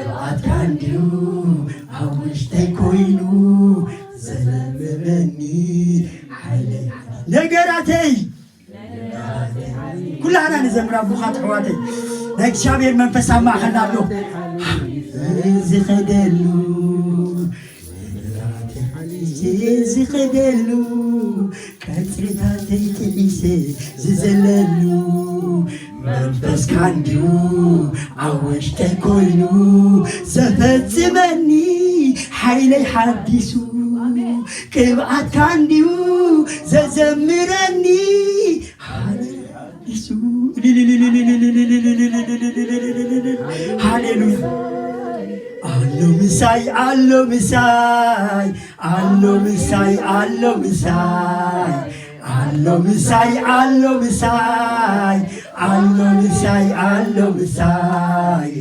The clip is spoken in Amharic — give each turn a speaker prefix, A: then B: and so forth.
A: ቅብአት ካንዲው አውሽተይ ኮይኑ ዘለምረኒ ሓይለይ ነገራተይ ኩላና ንዘምራ ቡኻት ሕዋተይ ናይ እግዚአብሔር መንፈስ ኣብ ማእኸልና ኣሎ ዝኸደሉ ዝኸደሉ ቀጽርታተይ ጥዒሰ ዝዘለሉ መንፈስ ካንዲው ኣብ ውሽጠይ ኮይኑ ዘፈጽመኒ ሓይለይ ሓዲሱ ቅብኣት ካንዲው ዘዘምረኒ ሓዲሱ ሃሌሉያ አሎ ምሳይ አሎ ምሳይ አሎ ምሳይ አሎ ምሳይ አሎ ምሳይ አሎ ምሳይ አሎ ምሳይ አሎ ምሳይ